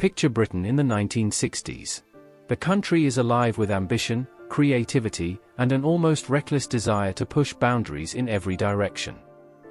Picture Britain in the 1960s. The country is alive with ambition, creativity, and an almost reckless desire to push boundaries in every direction.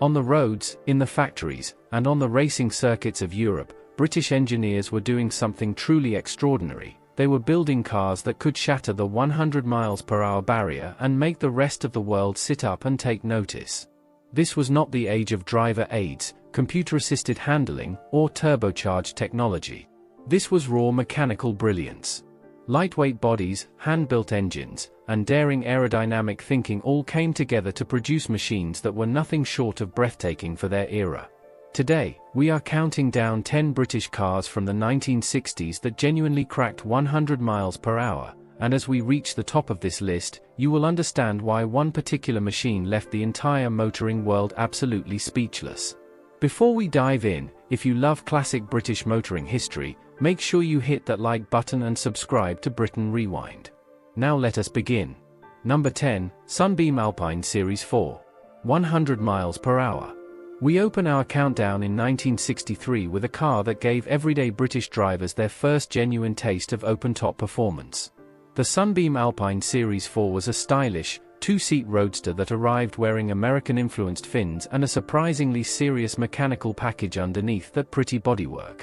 On the roads, in the factories, and on the racing circuits of Europe, British engineers were doing something truly extraordinary. They were building cars that could shatter the 100 miles per hour barrier and make the rest of the world sit up and take notice. This was not the age of driver aids, computer-assisted handling, or turbocharged technology. This was raw mechanical brilliance. Lightweight bodies, hand-built engines, and daring aerodynamic thinking all came together to produce machines that were nothing short of breathtaking for their era. Today, we are counting down 10 British cars from the 1960s that genuinely cracked 100 miles per hour, and as we reach the top of this list, you will understand why one particular machine left the entire motoring world absolutely speechless. Before we dive in, if you love classic British motoring history, make sure you hit that like button and subscribe to Britain Rewind. Now let us begin. Number 10, Sunbeam Alpine Series 4. 100 miles per hour. We open our countdown in 1963 with a car that gave everyday British drivers their first genuine taste of open-top performance. The Sunbeam Alpine Series 4 was a stylish, two-seat roadster that arrived wearing American-influenced fins and a surprisingly serious mechanical package underneath that pretty bodywork.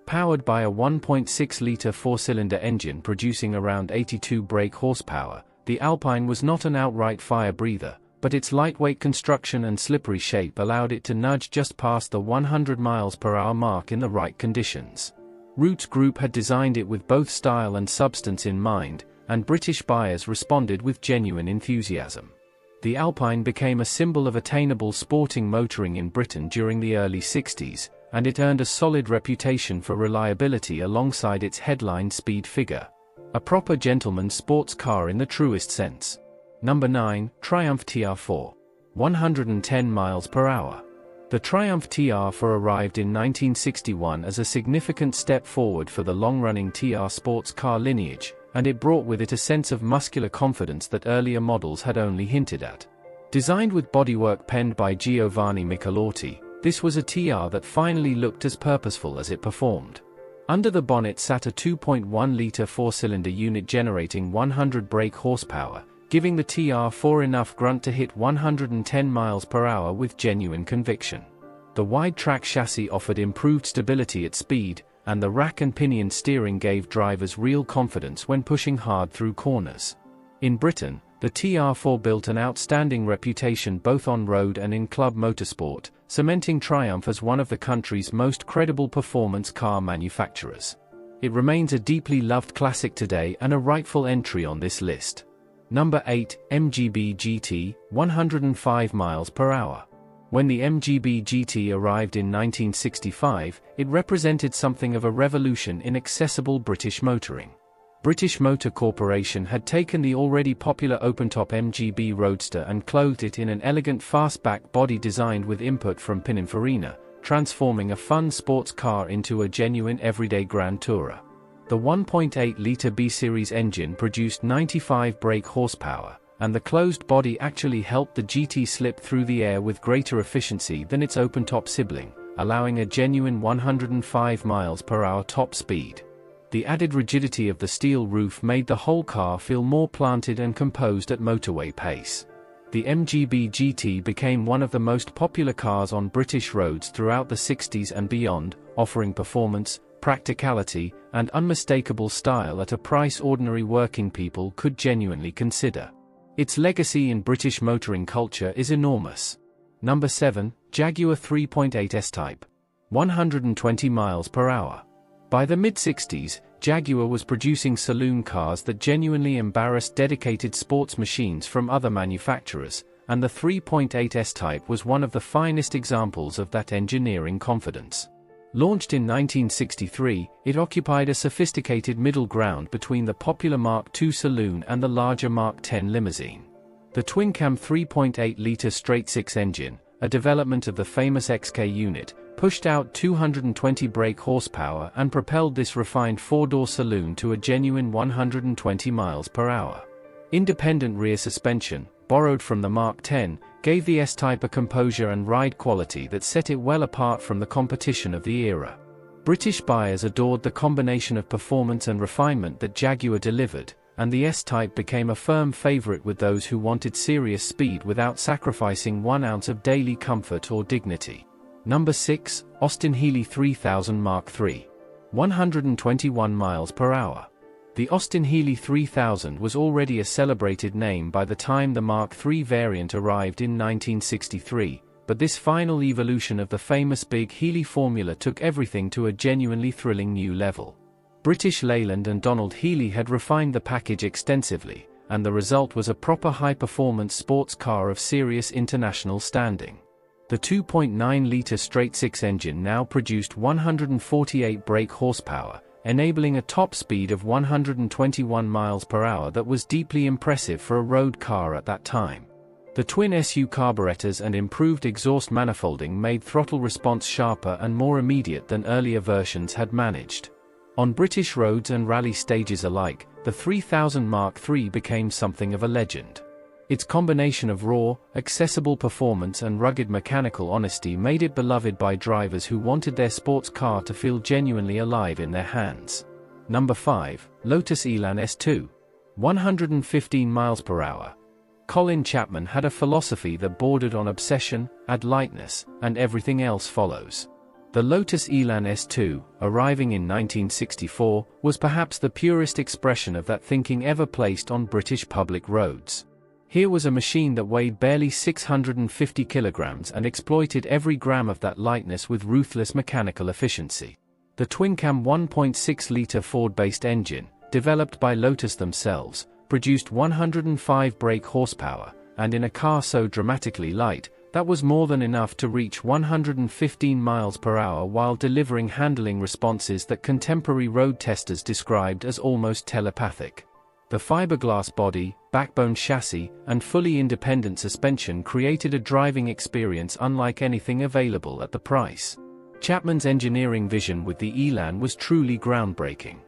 Powered by a 1.6-litre four-cylinder engine producing around 82 brake horsepower, the Alpine was not an outright fire breather, but its lightweight construction and slippery shape allowed it to nudge just past the 100 miles per hour mark in the right conditions. Roots Group had designed it with both style and substance in mind, and British buyers responded with genuine enthusiasm. The Alpine became a symbol of attainable sporting motoring in Britain during the early 60s, and it earned a solid reputation for reliability alongside its headline speed figure. A proper gentleman's sports car in the truest sense. Number 9, Triumph TR4. 110 miles per hour. The Triumph TR4 arrived in 1961 as a significant step forward for the long-running TR sports car lineage, and it brought with it a sense of muscular confidence that earlier models had only hinted at. Designed with bodywork penned by Giovanni Michelotti, this was a TR that finally looked as purposeful as it performed. Under the bonnet sat a 2.1-litre four-cylinder unit generating 100 brake horsepower, giving the TR4 enough grunt to hit 110 miles per hour with genuine conviction. The wide-track chassis offered improved stability at speed, and the rack and pinion steering gave drivers real confidence when pushing hard through corners. In Britain, the TR4 built an outstanding reputation both on road and in club motorsport, cementing Triumph as one of the country's most credible performance car manufacturers. It remains a deeply loved classic today and a rightful entry on this list. Number 8, MGB GT, 105 miles per hour. When the MGB GT arrived in 1965, it represented something of a revolution in accessible British motoring. British Motor Corporation had taken the already popular open-top MGB Roadster and clothed it in an elegant fastback body designed with input from Pininfarina, transforming a fun sports car into a genuine everyday grand tourer. The 1.8-litre B-Series engine produced 95 brake horsepower, and the closed body actually helped the GT slip through the air with greater efficiency than its open-top sibling, allowing a genuine 105 miles per hour top speed. The added rigidity of the steel roof made the whole car feel more planted and composed at motorway pace. The MGB GT became one of the most popular cars on British roads throughout the 60s and beyond, offering performance, practicality, and unmistakable style at a price ordinary working people could genuinely consider. Its legacy in British motoring culture is enormous. Number 7, Jaguar 3.8 S-Type. 120 miles per hour. By the mid-60s, Jaguar was producing saloon cars that genuinely embarrassed dedicated sports machines from other manufacturers, and the 3.8 S-Type was one of the finest examples of that engineering confidence. Launched in 1963, it occupied a sophisticated middle ground between the popular Mark II saloon and the larger Mark X limousine. The twin-cam 3.8-litre straight-six engine, a development of the famous XK unit, pushed out 220 brake horsepower and propelled this refined four-door saloon to a genuine 120 miles per hour. Independent rear suspension, borrowed from the Mark X, gave the S-Type a composure and ride quality that set it well apart from the competition of the era. British buyers adored the combination of performance and refinement that Jaguar delivered, and the S-Type became a firm favourite with those who wanted serious speed without sacrificing 1 ounce of daily comfort or dignity. Number 6, Austin-Healey 3000 Mark III. 121 miles per hour. The Austin-Healey 3000 was already a celebrated name by the time the Mark III variant arrived in 1963, but this final evolution of the famous Big Healey formula took everything to a genuinely thrilling new level. British Leyland and Donald Healey had refined the package extensively, and the result was a proper high-performance sports car of serious international standing. The 2.9-litre straight-six engine now produced 148 brake horsepower, enabling a top speed of 121 miles per hour that was deeply impressive for a road car at that time. The twin SU carburetors and improved exhaust manifolding made throttle response sharper and more immediate than earlier versions had managed. On British roads and rally stages alike, the 3000 Mark III became something of a legend. Its combination of raw, accessible performance and rugged mechanical honesty made it beloved by drivers who wanted their sports car to feel genuinely alive in their hands. Number 5, Lotus Elan S2. 115 miles per hour. Colin Chapman had a philosophy that bordered on obsession, add lightness, and everything else follows. The Lotus Elan S2, arriving in 1964, was perhaps the purest expression of that thinking ever placed on British public roads. Here was a machine that weighed barely 650 kilograms and exploited every gram of that lightness with ruthless mechanical efficiency. The twin-cam 1.6-litre Ford-based engine, developed by Lotus themselves, produced 105 brake horsepower, and in a car so dramatically light, that was more than enough to reach 115 miles per hour while delivering handling responses that contemporary road testers described as almost telepathic. The fiberglass body, backbone chassis, and fully independent suspension created a driving experience unlike anything available at the price. Chapman's engineering vision with the Elan was truly groundbreaking.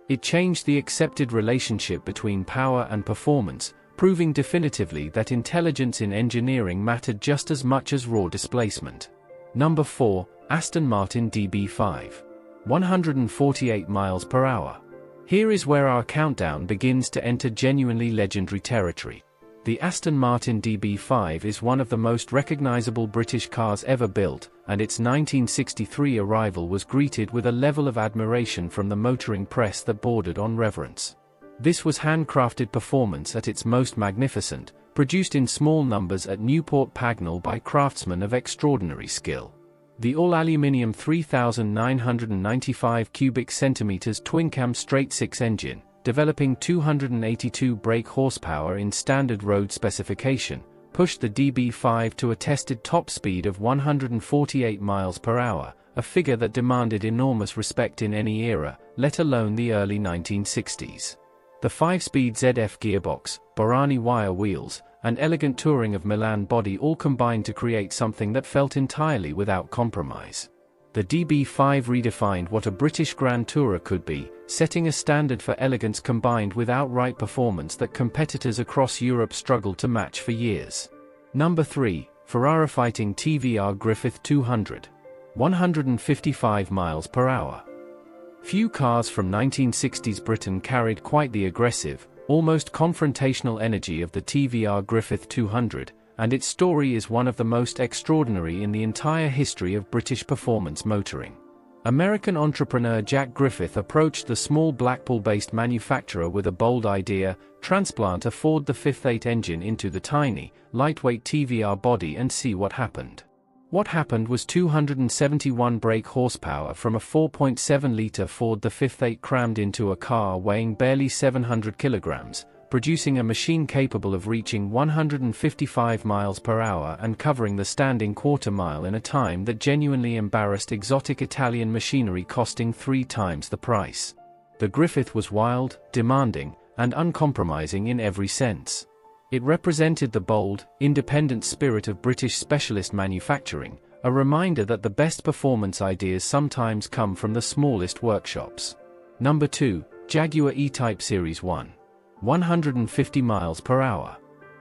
It changed the accepted relationship between power and performance, proving definitively that intelligence in engineering mattered just as much as raw displacement. Number 4, Aston Martin DB5. 148 miles per hour. Here is where our countdown begins to enter genuinely legendary territory. The Aston Martin DB5 is one of the most recognizable British cars ever built, and its 1963 arrival was greeted with a level of admiration from the motoring press that bordered on reverence. This was handcrafted performance at its most magnificent, produced in small numbers at Newport Pagnell by craftsmen of extraordinary skill. The all-aluminium 3,995 cubic centimeters twin-cam straight-six engine, developing 282 brake horsepower in standard road specification, pushed the DB5 to a tested top speed of 148 miles per hour, a figure that demanded enormous respect in any era, let alone the early 1960s. The 5-speed ZF gearbox, Borani wire wheels, and elegant touring of Milan body all combined to create something that felt entirely without compromise. The DB5 redefined what a British Grand Tourer could be, setting a standard for elegance combined with outright performance that competitors across Europe struggled to match for years. Number 3, Ferrari fighting TVR Griffith 200. 155 miles per hour. Few cars from 1960s Britain carried quite the aggressive, almost confrontational energy of the TVR Griffith 200, and its story is one of the most extraordinary in the entire history of British performance motoring. American entrepreneur Jack Griffith approached the small Blackpool-based manufacturer with a bold idea: transplant a Ford the 5.8 engine into the tiny, lightweight TVR body and see what happened. What happened was 271 brake horsepower from a 4.7-litre Ford the 5.8 crammed into a car weighing barely 700 kilograms, producing a machine capable of reaching 155 miles per hour and covering the standing quarter mile in a time that genuinely embarrassed exotic Italian machinery costing 3 times the price. The Griffith was wild, demanding, and uncompromising in every sense. It represented the bold, independent spirit of British specialist manufacturing, a reminder that the best performance ideas sometimes come from the smallest workshops. Number 2, Jaguar E-Type Series 1. 150 miles per hour.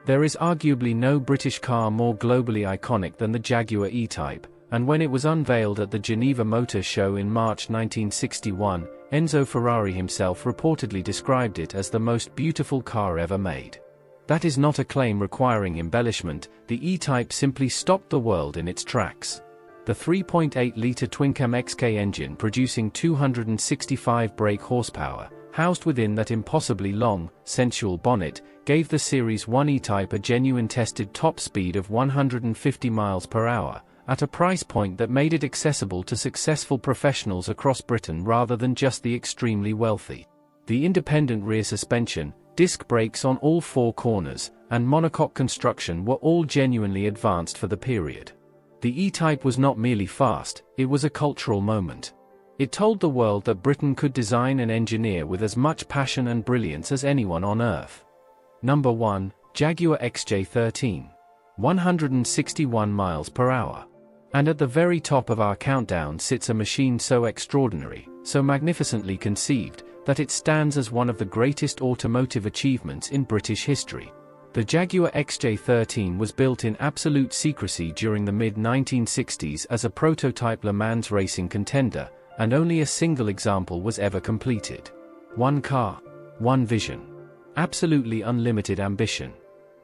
There is arguably no British car more globally iconic than the Jaguar E-Type, and when it was unveiled at the Geneva Motor Show in March 1961, Enzo Ferrari himself reportedly described it as the most beautiful car ever made. That is not a claim requiring embellishment. The E-Type simply stopped the world in its tracks. The 3.8-liter twin-cam XK engine producing 265 brake horsepower, housed within that impossibly long, sensual bonnet, gave the Series 1 E-Type a genuine tested top speed of 150 miles per hour, at a price point that made it accessible to successful professionals across Britain rather than just the extremely wealthy. The independent rear suspension, disc brakes on all four corners, and monocoque construction were all genuinely advanced for the period. The E-Type was not merely fast, it was a cultural moment. It told the world that Britain could design and engineer with as much passion and brilliance as anyone on Earth. Number 1, Jaguar XJ13. 161 miles per hour. And at the very top of our countdown sits a machine so extraordinary, so magnificently conceived, that it stands as one of the greatest automotive achievements in British history. The Jaguar XJ13 was built in absolute secrecy during the mid-1960s as a prototype Le Mans racing contender, and only a single example was ever completed. One car, one vision. Absolutely unlimited ambition.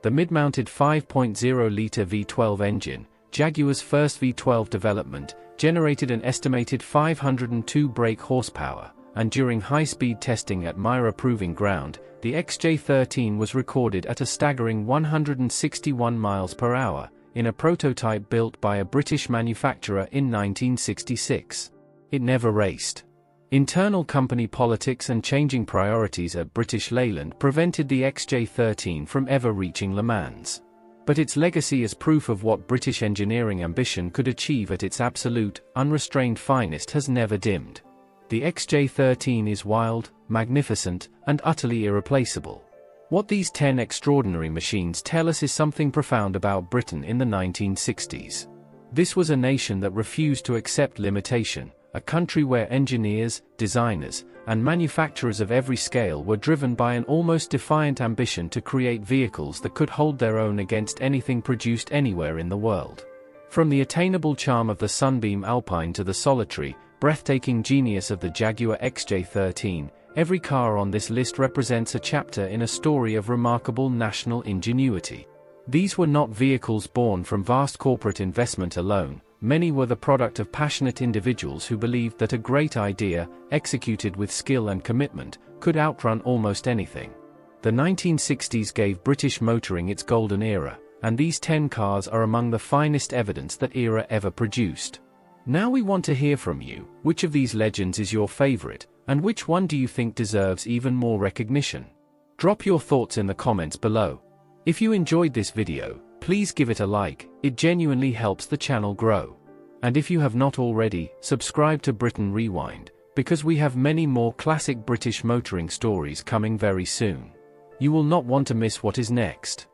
The mid-mounted 5.0-liter V12 engine, Jaguar's first V12 development, generated an estimated 502 brake horsepower, and during high-speed testing at Myra Proving Ground, the XJ13 was recorded at a staggering 161 miles per hour, in a prototype built by a British manufacturer in 1966. It never raced. Internal company politics and changing priorities at British Leyland prevented the XJ13 from ever reaching Le Mans. But its legacy as proof of what British engineering ambition could achieve at its absolute, unrestrained finest has never dimmed. The XJ13 is wild, magnificent, and utterly irreplaceable. What these 10 extraordinary machines tell us is something profound about Britain in the 1960s. This was a nation that refused to accept limitation, a country where engineers, designers, and manufacturers of every scale were driven by an almost defiant ambition to create vehicles that could hold their own against anything produced anywhere in the world. From the attainable charm of the Sunbeam Alpine to the solitary, breathtaking genius of the Jaguar XJ13, every car on this list represents a chapter in a story of remarkable national ingenuity. These were not vehicles born from vast corporate investment alone. Many were the product of passionate individuals who believed that a great idea, executed with skill and commitment, could outrun almost anything. The 1960s gave British motoring its golden era, and these 10 cars are among the finest evidence that era ever produced. Now we want to hear from you. Which of these legends is your favorite, and which one do you think deserves even more recognition? Drop your thoughts in the comments below. If you enjoyed this video, please give it a like, it genuinely helps the channel grow. And if you have not already, subscribe to Britain Rewind, because we have many more classic British motoring stories coming very soon. You will not want to miss what is next.